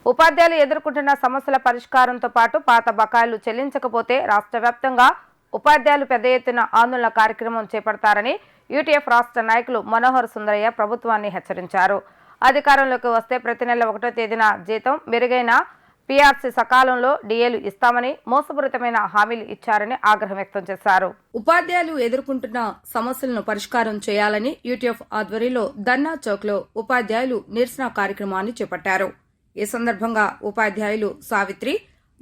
ఉపాధ్యాయులు ఎదుర్కొంటున్న సమస్యల పరిష్కారంతో పాటు పాత బకాయిలు చెల్లించకపోతే రాష్ట్ర వ్యాప్తంగా ఉపాధ్యాయులు పెద్ద ఎత్తున ఆందోళన కార్యక్రమం చేపడతారని యూటీఎఫ్ రాష్ట్ర నాయకులు మనోహర్ సుందరయ్య ప్రభుత్వాన్ని హెచ్చరించారు. అధికారంలోకి వస్తే ప్రతి నెల 1వ తేదీన జీతం, మెరుగైన పీఆర్సీ సకాలంలో డిఏలు ఇస్తామని మోసపూరితమైన హామీలు ఇచ్చారని ఆగ్రహం వ్యక్తం చేశారు. ఉపాధ్యాయులు ఎదుర్కొంటున్న సమస్యలను పరిష్కారం చేయాలని యూటీఎఫ్ ఆధ్వర్యంలో ధర్నా చౌక్లో ఉపాధ్యాయులు నిరసన కార్యక్రమాన్ని చేపట్టారు. ఈ సందర్భంగా ఉపాధ్యాయులు సావిత్రి,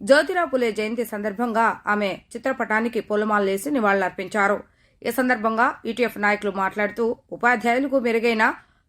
జ్యోతిరావు పులే జయంతి సందర్భంగా ఆమె చిత్రపటానికి పూలమాలలేసి నివాళులర్పించారు. ఈ సందర్భంగా యూటీఎఫ్ నాయకులు మాట్లాడుతూ ఉపాధ్యాయులకు మెరుగైన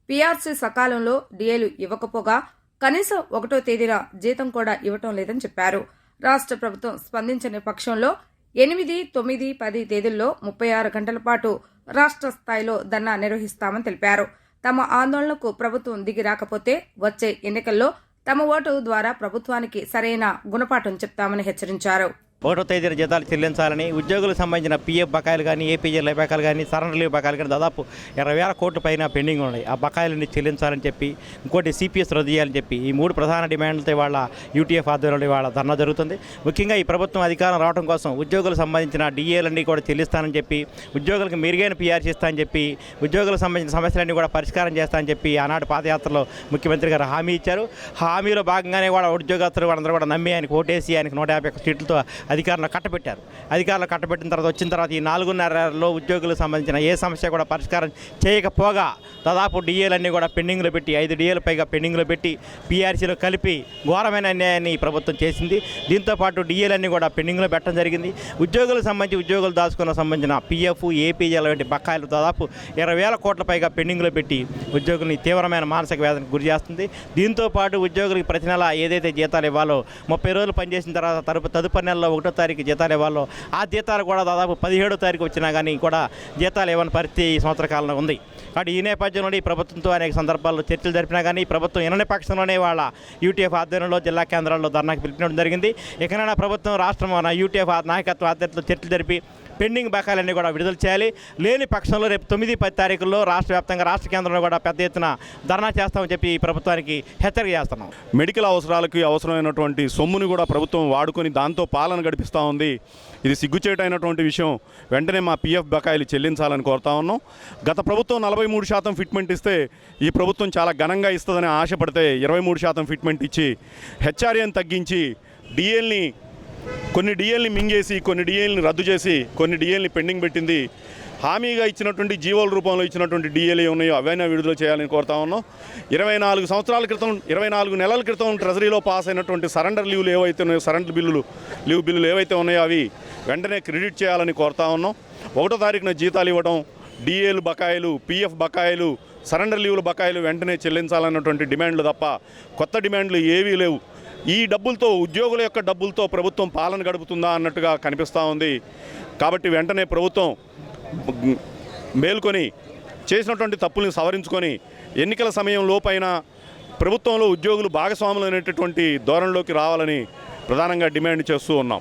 పీఆర్సీ సకాలంలో డిఏలు ఇవ్వకపోగా కనీసం 1వ తేదీన జీతం కూడా ఇవ్వటం లేదని చెప్పారు. రాష్ట్ర ప్రభుత్వం స్పందించని పక్షంలో 8, 9, 10 తేదీల్లో 36 గంటల పాటు రాష్ట్ర స్థాయిలో ధర్నా నిర్వహిస్తామని తెలిపారు. తమ ఆందోళనకు ప్రభుత్వం దిగి రాకపోతే వచ్చే ఎన్నికల్లో తమ ఓటు ద్వారా ప్రభుత్వానికి సరైన గుణపాఠం చెప్తామని హెచ్చరించారు. 1వ తేదీన జీతాలు చెల్లించాలని, ఉద్యోగులకు సంబంధించిన పీఎఫ్ బకాయిలు కానీ, ఏపీజీఎల్ బకాయిలు కానీ, సరెండర్ లీవ్ బకాయిలు కానీ దాదాపు 20,000 కోట్ల పైన పెండింగ్ ఉన్నాయి. ఆ బకాయిలని చెల్లించాలని చెప్పి, ఇంకోటి సిపిఎస్ రద్దు చేయాలని చెప్పి ఈ 3 ప్రధాన డిమాండ్లతో ఇవాళ యూటీఎఫ్ ఆధ్వర్యంలో ఇవాళ ధర్నా జరుగుతుంది. ముఖ్యంగా ఈ ప్రభుత్వం అధికారం రావడం కోసం ఉద్యోగులకు సంబంధించిన డిఏలన్నీ కూడా చెల్లిస్తానని చెప్పి, ఉద్యోగులకు మెరుగైన పీఆర్సీ ఇస్తానని చెప్పి, ఉద్యోగులకు సంబంధించిన సమస్యలన్నీ కూడా పరిష్కారం చేస్తానని చెప్పి ఆనాడు పాదయాత్రలో ముఖ్యమంత్రి గారు హామీ ఇచ్చారు. హామీలో భాగంగానే కూడా ఉద్యోగస్తులు వాళ్ళందరూ కూడా నమ్మి ఆయనకు ఓటేసి ఆయనకు 151 సీట్లతో అధికారంలో కట్టబెట్టారు. అధికారులు కట్టబెట్టిన తర్వాత వచ్చిన తర్వాత ఈ 4.5 ఉద్యోగులకు సంబంధించిన ఏ సమస్య కూడా పరిష్కారం చేయకపోగా దాదాపు డిఏలన్నీ కూడా పెండింగ్లో పెట్టి 5 డిఏలు పైగా పెండింగ్లో పెట్టి పీఆర్సీలో కలిపి ఘోరమైన అన్యాయాన్ని ప్రభుత్వం చేసింది. దీంతోపాటు డిఏలన్నీ కూడా పెండింగ్లో పెట్టడం జరిగింది. ఉద్యోగులకు సంబంధించి ఉద్యోగులు దాచుకున్న సంబంధించిన పీఎఫ్, ఏపీజీఎల్ వంటి బకాయిలు దాదాపు 20,000 కోట్ల పైగా పెండింగ్లో పెట్టి ఉద్యోగుల్ని తీవ్రమైన మానసిక వేదనకు గురి చేస్తుంది. దీంతోపాటు ఉద్యోగులకు ప్రతి నెల ఏదైతే జీతాలు ఇవ్వాలో 30 రోజులు పనిచేసిన తర్వాత తదుపరి నెలలో 1వ తారీఖు జీతాలు ఇవ్వాలో ఆ జీతాలు కూడా దాదాపు 17వ తారీఖు వచ్చినా కానీ కూడా జీతాలు ఇవ్వని పరిస్థితి ఈ సంవత్సర కాలంలో ఉంది. కాబట్టి ఈ నేపథ్యంలో ఈ ప్రభుత్వంతో అనేక సందర్భాల్లో చర్చలు జరిపినా కానీ ప్రభుత్వం వినని పక్షంలోనే వాళ్ళ యూటీఎఫ్ ఆధ్వర్యంలో జిల్లా కేంద్రాల్లో ధర్నాకి పిలిపించడం జరిగింది. ఇకనైనా ప్రభుత్వం రాష్ట్రం యూటీఎఫ్ నాయకత్వ ఆధ్వర్యంలో చర్చలు జరిపి పెండింగ్ బకాయిలన్నీ కూడా విడుదల చేయాలి. లేని పక్షంలో రేపు 9, 10 తారీఖుల్లో రాష్ట్ర వ్యాప్తంగా రాష్ట్ర కేంద్రంలో కూడా పెద్ద ఎత్తున ధర్నా చేస్తామని చెప్పి ప్రభుత్వానికి హెచ్చరిక చేస్తున్నాం. మెడికల్ అవసరాలకి అవసరమైనటువంటి సొమ్ముని కూడా ప్రభుత్వం వాడుకొని దాంతో పాలన గడిపిస్తూ ఉంది. ఇది సిగ్గుచేటైనటువంటి విషయం. వెంటనే మా పీఎఫ్ బకాయిలు చెల్లించాలని కోరుతా ఉన్నాం. గత ప్రభుత్వం 43% ఫిట్మెంట్ ఇస్తే ఈ ప్రభుత్వం చాలా ఘనంగా ఇస్తుందని ఆశపడితే 23% ఫిట్మెంట్ ఇచ్చి హెచ్ఆర్ఏని తగ్గించి కొన్ని డిఏల్ని మింగేసి, కొన్ని డిఏల్ని రద్దు చేసి, కొన్ని డిఏల్ని పెండింగ్ పెట్టింది. హామీగా ఇచ్చినటువంటి జీవోల రూపంలో ఇచ్చినటువంటి డిఏలు ఉన్నాయో అవైనా విడుదల చేయాలని కోరుతా ఉన్నాం. 24 నెలల క్రితం ట్రెజరీలో పాస్ అయినటువంటి సరెండర్ లీవ్లు ఏవైతే ఉన్నాయో, సరెండర్ లీవ్ బిల్లులు ఏవైతే ఉన్నాయో అవి వెంటనే క్రెడిట్ చేయాలని కోరుతా ఉన్నాం. 1వ తారీఖున జీతాలు ఇవ్వడం, డిఏలు బకాయిలు, పీఎఫ్ బకాయిలు, సరెండర్ లీవ్ల బకాయిలు వెంటనే చెల్లించాలన్నటువంటి డిమాండ్లు తప్ప కొత్త డిమాండ్లు ఏవీ లేవు. ఈ డబ్బులతో, ఉద్యోగుల యొక్క డబ్బులతో ప్రభుత్వం పాలన గడుపుతుందా అన్నట్టుగా కనిపిస్తూ ఉంది. కాబట్టి వెంటనే ప్రభుత్వం మేల్కొని చేసినటువంటి తప్పుల్ని సవరించుకొని ఎన్నికల సమయం లోపైన ప్రభుత్వంలో ఉద్యోగులు భాగస్వాములు అనేటటువంటి ధోరణిలోకి రావాలని ప్రధానంగా డిమాండ్ చేస్తూ ఉన్నాం.